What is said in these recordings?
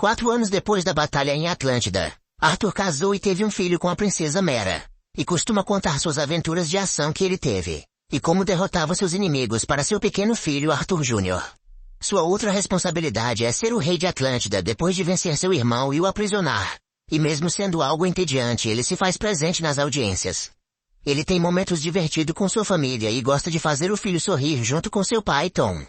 4 anos depois da batalha em Atlântida, Arthur casou e teve um filho com a princesa Mera, e costuma contar suas aventuras de ação que ele teve, e como derrotava seus inimigos para seu pequeno filho Arthur Jr. Sua outra responsabilidade é ser o rei de Atlântida depois de vencer seu irmão e o aprisionar. E mesmo sendo algo entediante, ele se faz presente nas audiências. Ele tem momentos divertidos com sua família e gosta de fazer o filho sorrir junto com seu pai Tom.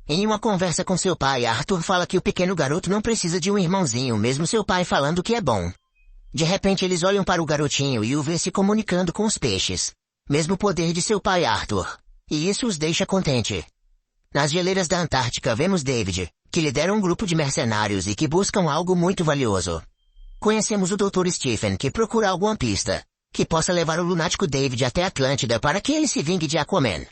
Em uma conversa com seu pai, Arthur fala que o pequeno garoto não precisa de um irmãozinho, mesmo seu pai falando que é bom. De repente eles olham para o garotinho e o vê se comunicando com os peixes. Mesmo poder de seu pai Arthur. E isso os deixa contente. Nas geleiras da Antártica vemos David, que lidera um grupo de mercenários e que buscam algo muito valioso. Conhecemos o Dr. Stephen, que procura alguma pista, que possa levar o lunático David até Atlântida para que ele se vingue de Aquaman.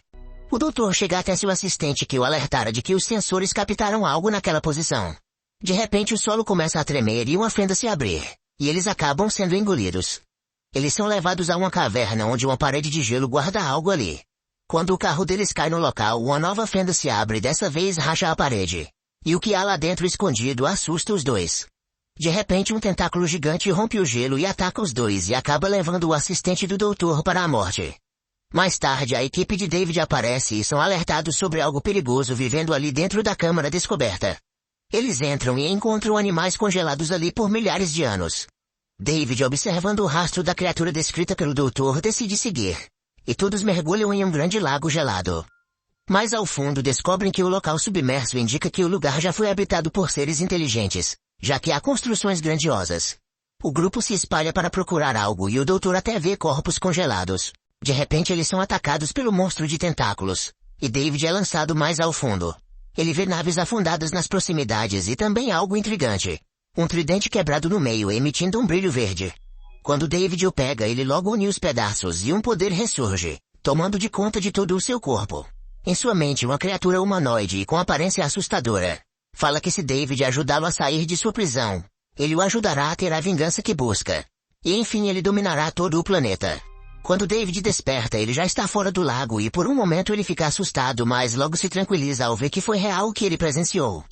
O doutor chega até seu assistente que o alertara de que os sensores captaram algo naquela posição. De repente o solo começa a tremer e uma fenda se abrir, e eles acabam sendo engolidos. Eles são levados a uma caverna onde uma parede de gelo guarda algo ali. Quando o carro deles cai no local, uma nova fenda se abre e dessa vez racha a parede. E o que há lá dentro escondido assusta os dois. De repente um tentáculo gigante rompe o gelo e ataca os dois e acaba levando o assistente do doutor para a morte. Mais tarde a equipe de David aparece e são alertados sobre algo perigoso vivendo ali dentro da câmara descoberta. Eles entram e encontram animais congelados ali por milhares de anos. David, observando o rastro da criatura descrita pelo doutor, decide seguir. E todos mergulham em um grande lago gelado. Mais ao fundo descobrem que o local submerso indica que o lugar já foi habitado por seres inteligentes, já que há construções grandiosas. O grupo se espalha para procurar algo e o doutor até vê corpos congelados. De repente eles são atacados pelo monstro de tentáculos, e David é lançado mais ao fundo. Ele vê naves afundadas nas proximidades e também algo intrigante. Um tridente quebrado no meio emitindo um brilho verde. Quando David o pega, ele logo une os pedaços e um poder ressurge, tomando de conta de todo o seu corpo. Em sua mente, uma criatura humanoide e com aparência assustadora. Fala que se David ajudá-lo a sair de sua prisão, ele o ajudará a ter a vingança que busca. E enfim ele dominará todo o planeta. Quando David desperta, ele já está fora do lago e por um momento ele fica assustado, mas logo se tranquiliza ao ver que foi real o que ele presenciou.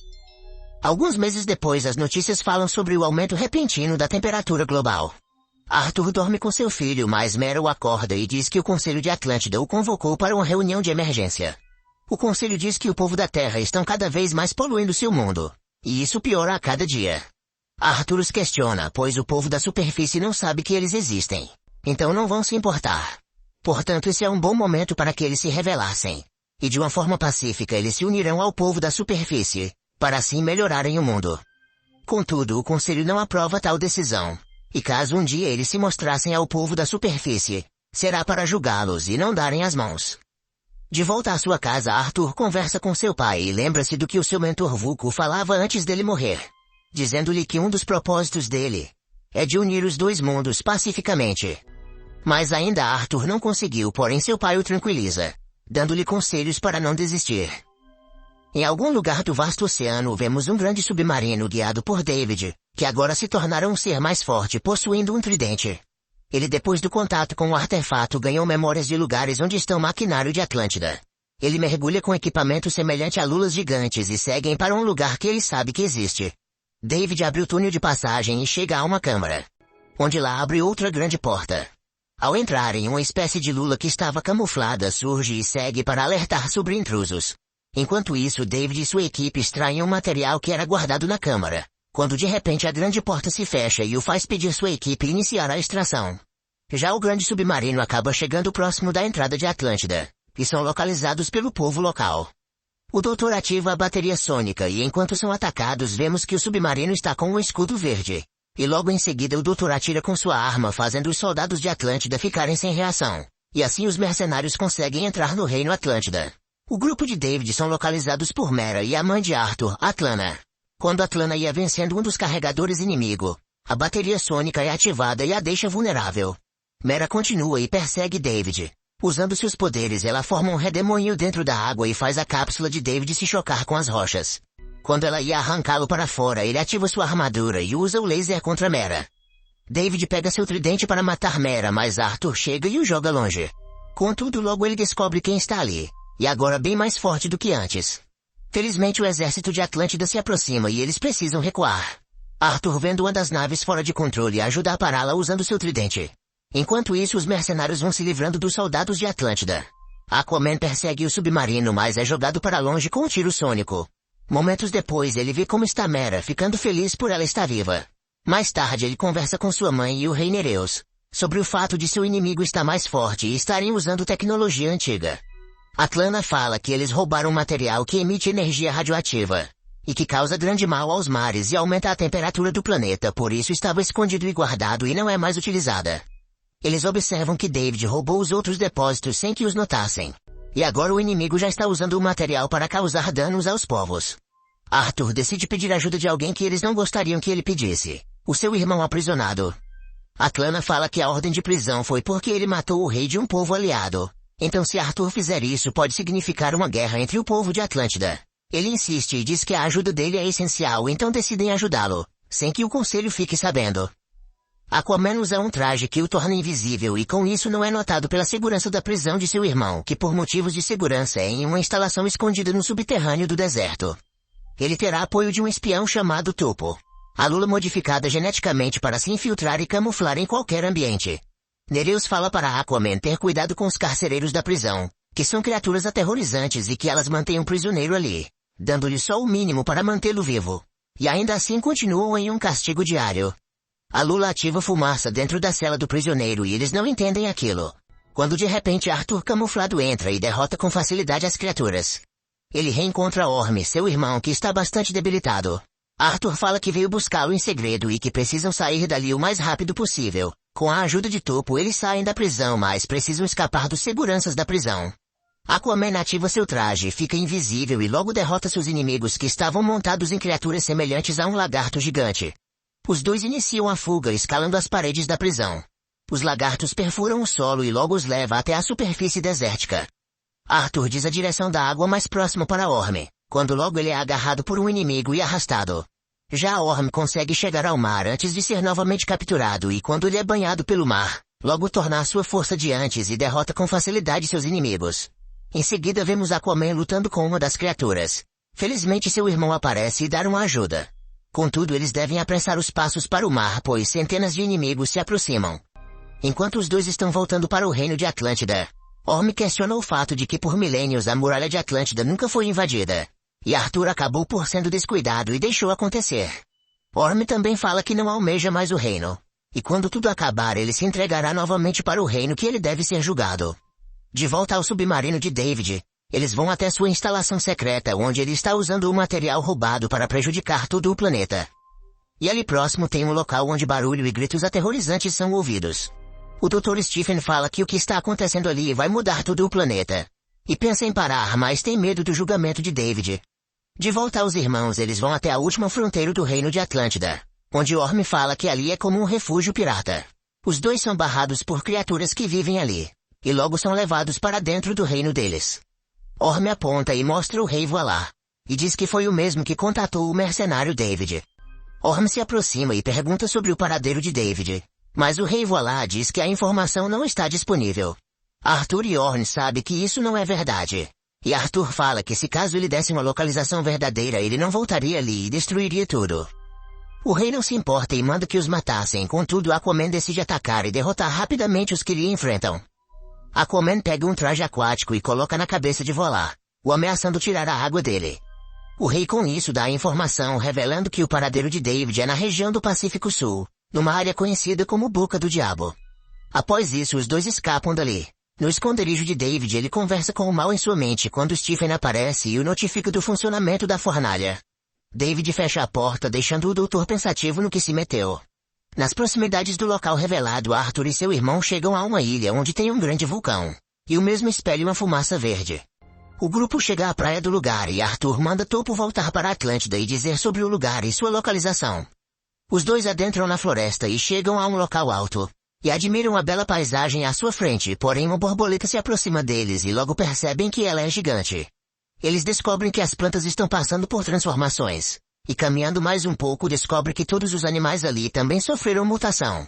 Alguns meses depois, as notícias falam sobre o aumento repentino da temperatura global. Arthur dorme com seu filho, mas Mera o acorda e diz que o Conselho de Atlântida o convocou para uma reunião de emergência. O Conselho diz que o povo da Terra estão cada vez mais poluindo seu mundo. E isso piora a cada dia. Arthur os questiona, pois o povo da superfície não sabe que eles existem. Então não vão se importar. Portanto, esse é um bom momento para que eles se rebelassem. E de uma forma pacífica eles se unirão ao povo da superfície, para assim melhorarem o mundo. Contudo, o Conselho não aprova tal decisão. E caso um dia eles se mostrassem ao povo da superfície, será para julgá-los e não darem as mãos. De volta à sua casa, Arthur conversa com seu pai e lembra-se do que o seu mentor Vulko falava antes dele morrer, dizendo-lhe que um dos propósitos dele é de unir os dois mundos pacificamente. Mas ainda Arthur não conseguiu, porém seu pai o tranquiliza, dando-lhe conselhos para não desistir. Em algum lugar do vasto oceano vemos um grande submarino guiado por David, que agora se tornará um ser mais forte possuindo um tridente. Ele depois do contato com o artefato ganhou memórias de lugares onde está o maquinário de Atlântida. Ele mergulha com equipamento semelhante a lulas gigantes e seguem para um lugar que ele sabe que existe. David abre o túnel de passagem e chega a uma câmara, onde lá abre outra grande porta. Ao entrarem, uma espécie de lula que estava camuflada surge e segue para alertar sobre intrusos. Enquanto isso, David e sua equipe extraem um material que era guardado na câmara, quando de repente a grande porta se fecha e o faz pedir sua equipe iniciar a extração. Já o grande submarino acaba chegando próximo da entrada de Atlântida, e são localizados pelo povo local. O doutor ativa a bateria sônica e enquanto são atacados vemos que o submarino está com um escudo verde. E logo em seguida o doutor atira com sua arma fazendo os soldados de Atlântida ficarem sem reação. E assim os mercenários conseguem entrar no reino Atlântida. O grupo de David são localizados por Mera e a mãe de Arthur, Atlana. Quando Atlana ia vencendo um dos carregadores inimigo, a bateria sônica é ativada e a deixa vulnerável. Mera continua e persegue David. Usando seus poderes, ela forma um redemoinho dentro da água e faz a cápsula de David se chocar com as rochas. Quando ela ia arrancá-lo para fora, ele ativa sua armadura e usa o laser contra Mera. David pega seu tridente para matar Mera, mas Arthur chega e o joga longe. Contudo, logo ele descobre quem está ali, e agora bem mais forte do que antes. Felizmente o exército de Atlântida se aproxima e eles precisam recuar. Arthur vendo uma das naves fora de controle ajuda a pará-la usando seu tridente. Enquanto isso os mercenários vão se livrando dos soldados de Atlântida. Aquaman persegue o submarino mas é jogado para longe com um tiro sônico. Momentos depois ele vê como está Mera ficando feliz por ela estar viva. Mais tarde ele conversa com sua mãe e o rei Nereus sobre o fato de seu inimigo estar mais forte e estarem usando tecnologia antiga. Atlanna fala que eles roubaram material que emite energia radioativa e que causa grande mal aos mares e aumenta a temperatura do planeta, por isso estava escondido e guardado e não é mais utilizada. Eles observam que David roubou os outros depósitos sem que os notassem. E agora o inimigo já está usando o material para causar danos aos povos. Arthur decide pedir ajuda de alguém que eles não gostariam que ele pedisse. O seu irmão aprisionado. Atlanna fala que a ordem de prisão foi porque ele matou o rei de um povo aliado. Então se Arthur fizer isso pode significar uma guerra entre o povo de Atlântida. Ele insiste e diz que a ajuda dele é essencial, então decidem ajudá-lo, sem que o conselho fique sabendo. Aquaman usa um traje que o torna invisível e com isso não é notado pela segurança da prisão de seu irmão, que por motivos de segurança é em uma instalação escondida no subterrâneo do deserto. Ele terá apoio de um espião chamado Topo. A Lula modificada geneticamente para se infiltrar e camuflar em qualquer ambiente. Nereus fala para Aquaman ter cuidado com os carcereiros da prisão, que são criaturas aterrorizantes e que elas mantêm o prisioneiro ali, dando-lhe só o mínimo para mantê-lo vivo. E ainda assim continuam em um castigo diário. A Lula ativa fumaça dentro da cela do prisioneiro e eles não entendem aquilo. Quando de repente Arthur camuflado entra e derrota com facilidade as criaturas. Ele reencontra Orm, seu irmão, que está bastante debilitado. Arthur fala que veio buscá-lo em segredo e que precisam sair dali o mais rápido possível. Com a ajuda de Topo eles saem da prisão, mas precisam escapar dos seguranças da prisão. Aquaman ativa seu traje, fica invisível e logo derrota seus inimigos que estavam montados em criaturas semelhantes a um lagarto gigante. Os dois iniciam a fuga escalando as paredes da prisão. Os lagartos perfuram o solo e logo os leva até a superfície desértica. Arthur diz a direção da água mais próxima para Orm, quando logo ele é agarrado por um inimigo e arrastado. Já Orm consegue chegar ao mar antes de ser novamente capturado e quando ele é banhado pelo mar, logo torna a sua força de antes e derrota com facilidade seus inimigos. Em seguida vemos Aquaman lutando com uma das criaturas. Felizmente seu irmão aparece e dá uma ajuda. Contudo eles devem apressar os passos para o mar pois centenas de inimigos se aproximam. Enquanto os dois estão voltando para o reino de Atlântida, Orm questiona o fato de que por milênios a muralha de Atlântida nunca foi invadida. E Arthur acabou por sendo descuidado e deixou acontecer. Orm também fala que não almeja mais o reino. E quando tudo acabar ele se entregará novamente para o reino que ele deve ser julgado. De volta ao submarino de David, eles vão até sua instalação secreta onde ele está usando o material roubado para prejudicar todo o planeta. E ali próximo tem um local onde barulho e gritos aterrorizantes são ouvidos. O Dr. Stephen fala que o que está acontecendo ali vai mudar todo o planeta. E pensa em parar, mas tem medo do julgamento de David. De volta aos irmãos eles vão até a última fronteira do reino de Atlântida, onde Orm fala que ali é como um refúgio pirata. Os dois são barrados por criaturas que vivem ali, e logo são levados para dentro do reino deles. Orm aponta e mostra o rei Voilá, e diz que foi o mesmo que contatou o mercenário David. Orm se aproxima e pergunta sobre o paradeiro de David, mas o rei Voilá diz que a informação não está disponível. Arthur e Orm sabem que isso não é verdade. E Arthur fala que se caso ele desse uma localização verdadeira ele não voltaria ali e destruiria tudo. O rei não se importa e manda que os matassem, contudo Aquaman decide atacar e derrotar rapidamente os que lhe enfrentam. Aquaman pega um traje aquático e coloca na cabeça de Voilá, o ameaçando tirar a água dele. O rei com isso dá a informação revelando que o paradeiro de David é na região do Pacífico Sul, numa área conhecida como Boca do Diabo. Após isso os dois escapam dali. No esconderijo de David ele conversa com o mal em sua mente quando Stephen aparece e o notifica do funcionamento da fornalha. David fecha a porta deixando o doutor pensativo no que se meteu. Nas proximidades do local revelado Arthur e seu irmão chegam a uma ilha onde tem um grande vulcão, e o mesmo espelha uma fumaça verde. O grupo chega à praia do lugar e Arthur manda Topo voltar para a Atlântida e dizer sobre o lugar e sua localização. Os dois adentram na floresta e chegam a um local alto. E admiram a bela paisagem à sua frente, porém uma borboleta se aproxima deles e logo percebem que ela é gigante. Eles descobrem que as plantas estão passando por transformações, e caminhando mais um pouco descobrem que todos os animais ali também sofreram mutação.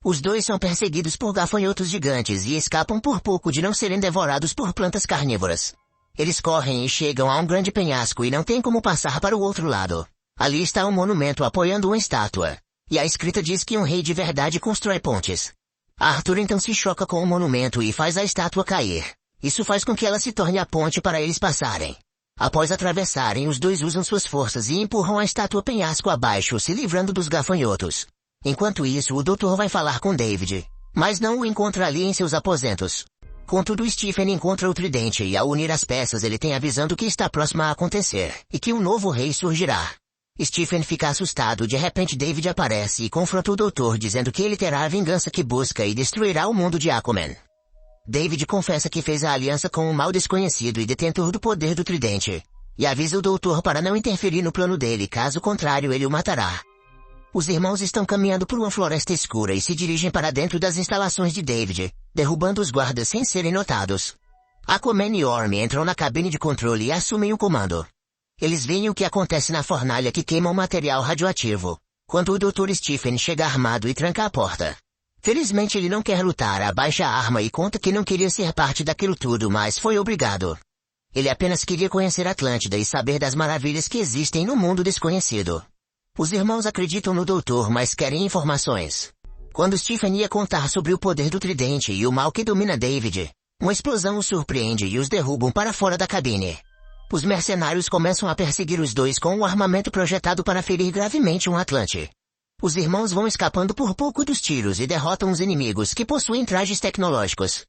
Os dois são perseguidos por gafanhotos gigantes e escapam por pouco de não serem devorados por plantas carnívoras. Eles correm e chegam a um grande penhasco e não tem como passar para o outro lado. Ali está um monumento apoiando uma estátua. E a escrita diz que um rei de verdade constrói pontes. Arthur então se choca com o monumento e faz a estátua cair. Isso faz com que ela se torne a ponte para eles passarem. Após atravessarem, os dois usam suas forças e empurram a estátua penhasco abaixo, se livrando dos gafanhotos. Enquanto isso, o doutor vai falar com David, mas não o encontra ali em seus aposentos. Contudo, Stephen encontra o tridente e ao unir as peças ele tem a visão do que está próximo a acontecer, e que um novo rei surgirá. Stephen fica assustado, de repente David aparece e confronta o doutor dizendo que ele terá a vingança que busca e destruirá o mundo de Aquaman. David confessa que fez a aliança com um mal desconhecido e detentor do poder do tridente, e avisa o doutor para não interferir no plano dele, caso contrário ele o matará. Os irmãos estão caminhando por uma floresta escura e se dirigem para dentro das instalações de David, derrubando os guardas sem serem notados. Aquaman e Orm entram na cabine de controle e assumem o comando. Eles veem o que acontece na fornalha que queima o material radioativo, quando o Dr. Stephen chega armado e tranca a porta. Felizmente ele não quer lutar, abaixa a arma e conta que não queria ser parte daquilo tudo, mas foi obrigado. Ele apenas queria conhecer Atlântida e saber das maravilhas que existem no mundo desconhecido. Os irmãos acreditam no doutor, mas querem informações. Quando Stephen ia contar sobre o poder do tridente e o mal que domina David, uma explosão os surpreende e os derrubam para fora da cabine. Os mercenários começam a perseguir os dois com um armamento projetado para ferir gravemente um Atlante. Os irmãos vão escapando por pouco dos tiros e derrotam os inimigos que possuem trajes tecnológicos.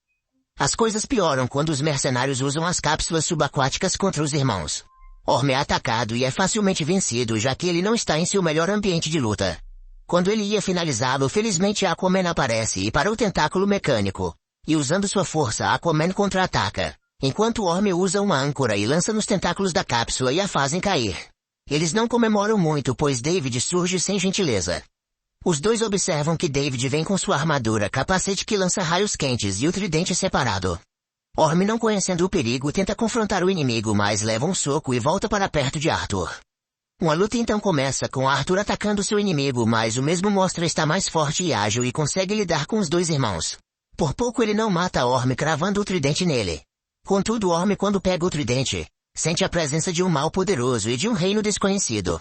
As coisas pioram quando os mercenários usam as cápsulas subaquáticas contra os irmãos. Orm é atacado e é facilmente vencido, já que ele não está em seu melhor ambiente de luta. Quando ele ia finalizá-lo, felizmente Aquaman aparece e para o tentáculo mecânico. E usando sua força, Aquaman contra-ataca, enquanto Orm usa uma âncora e lança nos tentáculos da cápsula e a fazem cair. Eles não comemoram muito, pois David surge sem gentileza. Os dois observam que David vem com sua armadura, capacete que lança raios quentes e o tridente separado. Orm, não conhecendo o perigo, tenta confrontar o inimigo, mas leva um soco e volta para perto de Arthur. Uma luta então começa, com Arthur atacando seu inimigo, mas o mesmo mostra estar mais forte e ágil e consegue lidar com os dois irmãos. Por pouco ele não mata Orm cravando o tridente nele. Contudo, Orm, quando pega o tridente, sente a presença de um mal poderoso e de um reino desconhecido.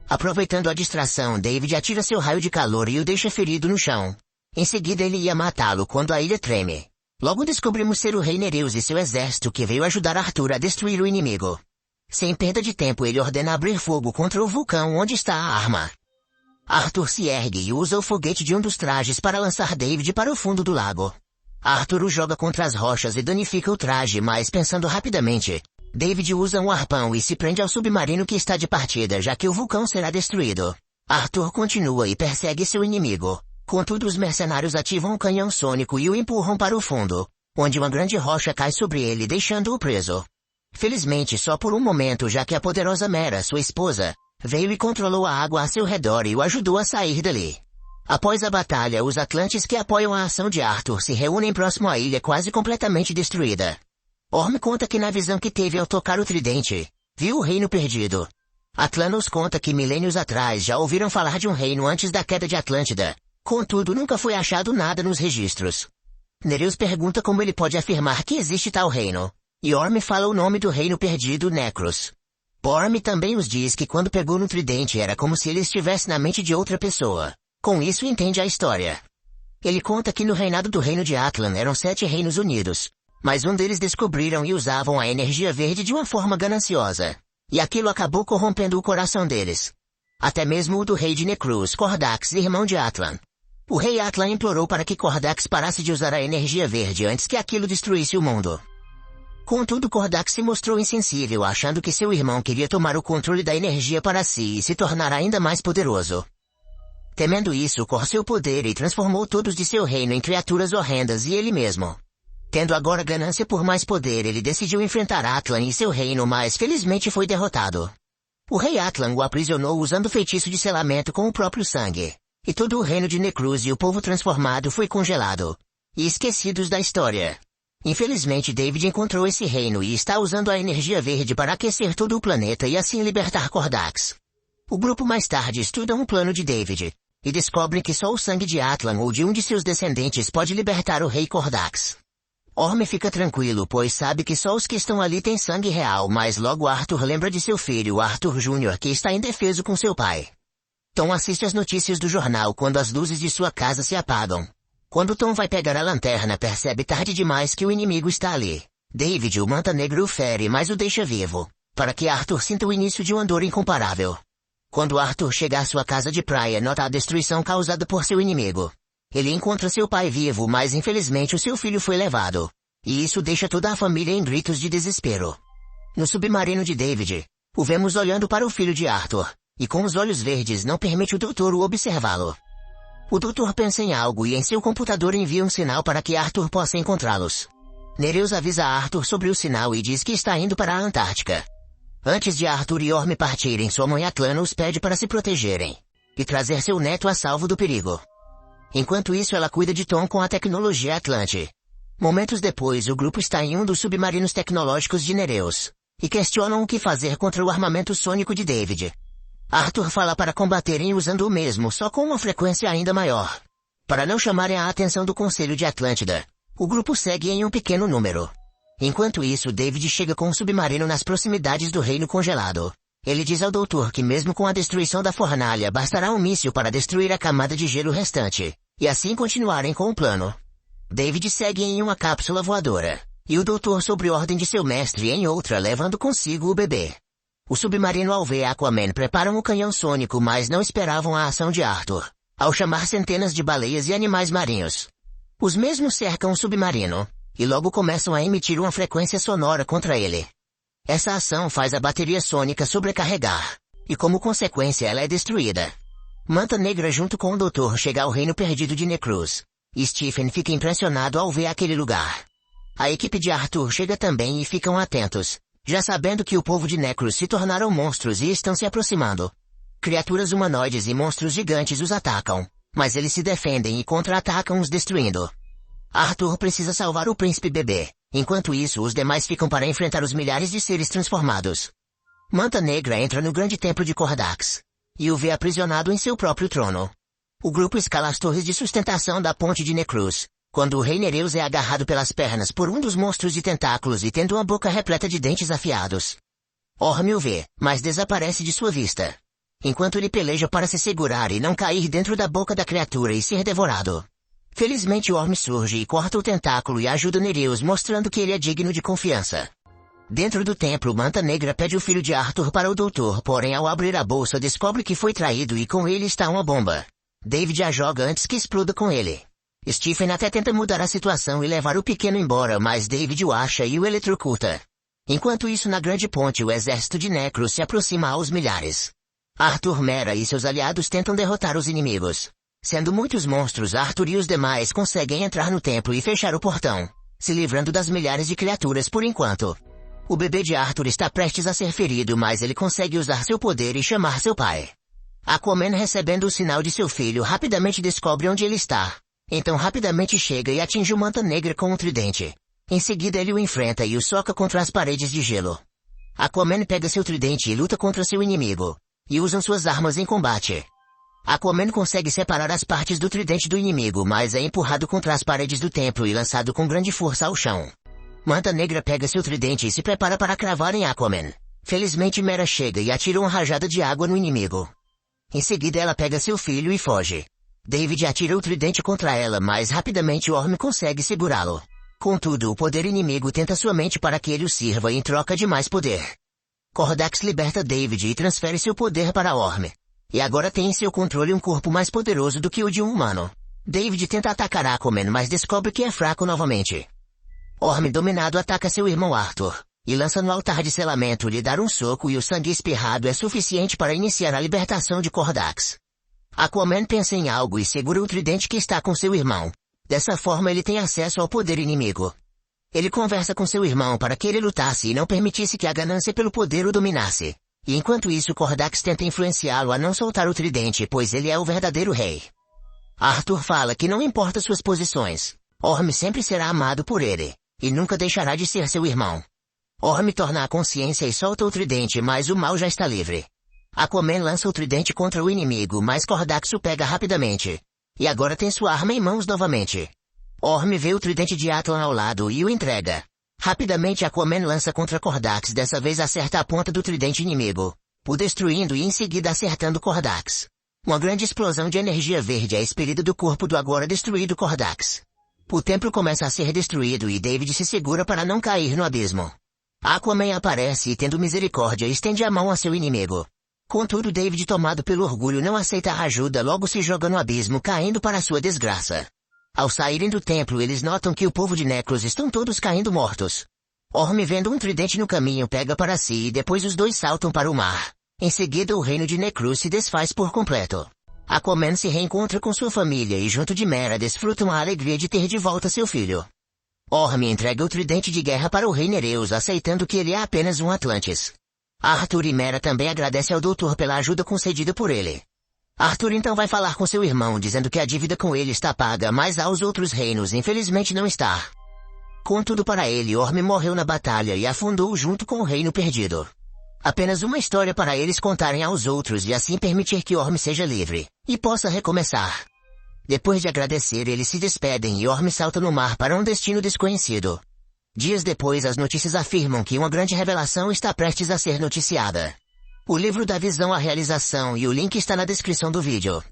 Aproveitando a distração, David atira seu raio de calor e o deixa ferido no chão. Em seguida ele ia matá-lo quando a ilha treme. Logo descobrimos ser o rei Nereus e seu exército que veio ajudar Arthur a destruir o inimigo. Sem perda de tempo ele ordena abrir fogo contra o vulcão onde está a arma. Arthur se ergue e usa o foguete de um dos trajes para lançar David para o fundo do lago. Arthur o joga contra as rochas e danifica o traje, mas pensando rapidamente, David usa um arpão e se prende ao submarino que está de partida, já que o vulcão será destruído. Arthur continua e persegue seu inimigo. Contudo, os mercenários ativam um canhão sônico e o empurram para o fundo, onde uma grande rocha cai sobre ele, deixando-o preso. Felizmente, só por um momento, já que a poderosa Mera, sua esposa, veio e controlou a água a seu redor e o ajudou a sair dali. Após a batalha, os Atlantes que apoiam a ação de Arthur se reúnem próximo à ilha quase completamente destruída. Orm conta que na visão que teve ao tocar o tridente, viu o reino perdido. Atlanos conta que milênios atrás já ouviram falar de um reino antes da queda de Atlântida. Contudo, nunca foi achado nada nos registros. Nereus pergunta como ele pode afirmar que existe tal reino. E Orm fala o nome do reino perdido, Necros. Orm também os diz que quando pegou no tridente era como se ele estivesse na mente de outra pessoa. Com isso entende a história. Ele conta que no reinado do reino de Atlan eram 7 reinos unidos, mas um deles descobriram e usavam a energia verde de uma forma gananciosa. E aquilo acabou corrompendo o coração deles. Até mesmo o do rei de Necrus, Kordax, irmão de Atlan. O rei Atlan implorou para que Kordax parasse de usar a energia verde antes que aquilo destruísse o mundo. Contudo, Kordax se mostrou insensível, achando que seu irmão queria tomar o controle da energia para si e se tornar ainda mais poderoso. Temendo isso, corrompeu o poder e transformou todos de seu reino em criaturas horrendas e ele mesmo. Tendo agora ganância por mais poder, ele decidiu enfrentar Atlan e seu reino, mas felizmente foi derrotado. O rei Atlan o aprisionou usando o feitiço de selamento com o próprio sangue. E todo o reino de Necruz e o povo transformado foi congelado. E esquecidos da história. Infelizmente David encontrou esse reino e está usando a energia verde para aquecer todo o planeta e assim libertar Kordax. O grupo mais tarde estuda um plano de David. E descobre que só o sangue de Atlan ou de um de seus descendentes pode libertar o rei Kordax. Orme fica tranquilo, pois sabe que só os que estão ali têm sangue real, mas logo Arthur lembra de seu filho, Arthur Jr., que está indefeso com seu pai. Tom assiste às notícias do jornal quando as luzes de sua casa se apagam. Quando Tom vai pegar a lanterna, percebe tarde demais que o inimigo está ali. David, o Manta Negra, o fere, mas o deixa vivo, para que Arthur sinta o início de uma dor incomparável. Quando Arthur chega à sua casa de praia, nota a destruição causada por seu inimigo. Ele encontra seu pai vivo, mas infelizmente o seu filho foi levado. E isso deixa toda a família em gritos de desespero. No submarino de David, o vemos olhando para o filho de Arthur, e com os olhos verdes não permite o doutor o observá-lo. O doutor pensa em algo e em seu computador envia um sinal para que Arthur possa encontrá-los. Nereus avisa Arthur sobre o sinal e diz que está indo para a Antártica. Antes de Arthur e Orme partirem, sua mãe Atlana os pede para se protegerem e trazer seu neto a salvo do perigo. Enquanto isso, ela cuida de Tom com a tecnologia Atlante. Momentos depois, o grupo está em um dos submarinos tecnológicos de Nereus e questionam o que fazer contra o armamento sônico de David. Arthur fala para combaterem usando o mesmo, só com uma frequência ainda maior. Para não chamarem a atenção do Conselho de Atlântida, o grupo segue em um pequeno número. Enquanto isso, David chega com um submarino nas proximidades do Reino Congelado. Ele diz ao doutor que mesmo com a destruição da fornalha, bastará um míssil para destruir a camada de gelo restante, e assim continuarem com o plano. David segue em uma cápsula voadora, e o doutor, sob ordem de seu mestre, em outra, levando consigo o bebê. O submarino ao ver Aquaman preparam o canhão sônico, mas não esperavam a ação de Arthur, ao chamar centenas de baleias e animais marinhos. Os mesmos cercam o submarino, e logo começam a emitir uma frequência sonora contra ele. Essa ação faz a bateria sônica sobrecarregar, e como consequência ela é destruída. Manta Negra junto com o doutor chega ao reino perdido de Necruz, e Stephen fica impressionado ao ver aquele lugar. A equipe de Arthur chega também e ficam atentos, já sabendo que o povo de Necruz se tornaram monstros e estão se aproximando. Criaturas humanoides e monstros gigantes os atacam, mas eles se defendem e contra-atacam os destruindo. Arthur precisa salvar o príncipe bebê. Enquanto isso, os demais ficam para enfrentar os milhares de seres transformados. Manta Negra entra no grande templo de Kordax e o vê aprisionado em seu próprio trono. O grupo escala as torres de sustentação da ponte de Necruz, quando o rei Nereus é agarrado pelas pernas por um dos monstros de tentáculos e tendo uma boca repleta de dentes afiados. Orme o vê, mas desaparece de sua vista, enquanto ele peleja para se segurar e não cair dentro da boca da criatura e ser devorado. Felizmente Orme surge e corta o tentáculo e ajuda Nereus, mostrando que ele é digno de confiança. Dentro do templo, Manta Negra pede o filho de Arthur para o doutor, porém ao abrir a bolsa descobre que foi traído e com ele está uma bomba. David a joga antes que exploda com ele. Stephen até tenta mudar a situação e levar o pequeno embora, mas David o acha e o eletrocuta. Enquanto isso, na grande ponte, o exército de Necruz se aproxima aos milhares. Arthur, Mera e seus aliados tentam derrotar os inimigos. Sendo muitos monstros, Arthur e os demais conseguem entrar no templo e fechar o portão, se livrando das milhares de criaturas por enquanto. O bebê de Arthur está prestes a ser ferido, mas ele consegue usar seu poder e chamar seu pai. Aquaman, recebendo o sinal de seu filho, rapidamente descobre onde ele está. Então rapidamente chega e atinge o Manta Negra com um tridente. Em seguida ele o enfrenta e o soca contra as paredes de gelo. Aquaman pega seu tridente e luta contra seu inimigo, e usam suas armas em combate. Aquaman consegue separar as partes do tridente do inimigo, mas é empurrado contra as paredes do templo e lançado com grande força ao chão. Manta Negra pega seu tridente e se prepara para cravar em Aquaman. Felizmente Mera chega e atira uma rajada de água no inimigo. Em seguida ela pega seu filho e foge. David atira o tridente contra ela, mas rapidamente Orme consegue segurá-lo. Contudo, o poder inimigo tenta sua mente para que ele o sirva em troca de mais poder. Kordax liberta David e transfere seu poder para Orme. E agora tem em seu controle um corpo mais poderoso do que o de um humano. David tenta atacar Aquaman, mas descobre que é fraco novamente. Orme, dominado, ataca seu irmão Arthur, e lança no altar de selamento. Lhe dar um soco e o sangue espirrado é suficiente para iniciar a libertação de Kordax. Aquaman pensa em algo e segura o tridente que está com seu irmão. Dessa forma ele tem acesso ao poder inimigo. Ele conversa com seu irmão para que ele lutasse e não permitisse que a ganância pelo poder o dominasse. E enquanto isso, Kordax tenta influenciá-lo a não soltar o tridente, pois ele é o verdadeiro rei. Arthur fala que não importa suas posições, Orme sempre será amado por ele, e nunca deixará de ser seu irmão. Orme torna a consciência e solta o tridente, mas o mal já está livre. Aquaman lança o tridente contra o inimigo, mas Kordax o pega rapidamente. E agora tem sua arma em mãos novamente. Orm vê o tridente de Atlan ao lado e o entrega. Rapidamente Aquaman lança contra Kordax, dessa vez acerta a ponta do tridente inimigo, o destruindo e em seguida acertando Kordax. Uma grande explosão de energia verde é expelida do corpo do agora destruído Kordax. O templo começa a ser destruído e David se segura para não cair no abismo. Aquaman aparece e, tendo misericórdia, estende a mão a seu inimigo. Contudo, David, tomado pelo orgulho, não aceita a ajuda, logo se joga no abismo, caindo para sua desgraça. Ao saírem do templo, eles notam que o povo de Necros estão todos caindo mortos. Orm, vendo um tridente no caminho, pega para si e depois os dois saltam para o mar. Em seguida, o reino de Necrus se desfaz por completo. Aquaman se reencontra com sua família e, junto de Mera, desfrutam a alegria de ter de volta seu filho. Orm entrega o tridente de guerra para o rei Nereus, aceitando que ele é apenas um Atlantis. Arthur e Mera também agradecem ao doutor pela ajuda concedida por ele. Arthur então vai falar com seu irmão, dizendo que a dívida com ele está paga, mas aos outros reinos infelizmente não está. Contudo, para ele, Orm morreu na batalha e afundou junto com o reino perdido. Apenas uma história para eles contarem aos outros e assim permitir que Orm seja livre e possa recomeçar. Depois de agradecer, eles se despedem e Orm salta no mar para um destino desconhecido. Dias depois, as notícias afirmam que uma grande revelação está prestes a ser noticiada. O livro da visão à realização e o link está na descrição do vídeo.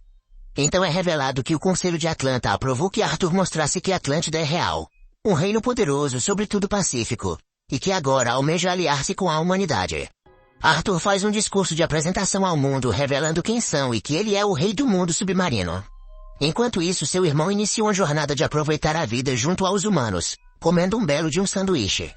Então é revelado que o Conselho de Atlanta aprovou que Arthur mostrasse que Atlântida é real, um reino poderoso, sobretudo pacífico, e que agora almeja aliar-se com a humanidade. Arthur faz um discurso de apresentação ao mundo revelando quem são e que ele é o rei do mundo submarino. Enquanto isso, seu irmão inicia uma jornada de aproveitar a vida junto aos humanos, comendo um belo de um sanduíche.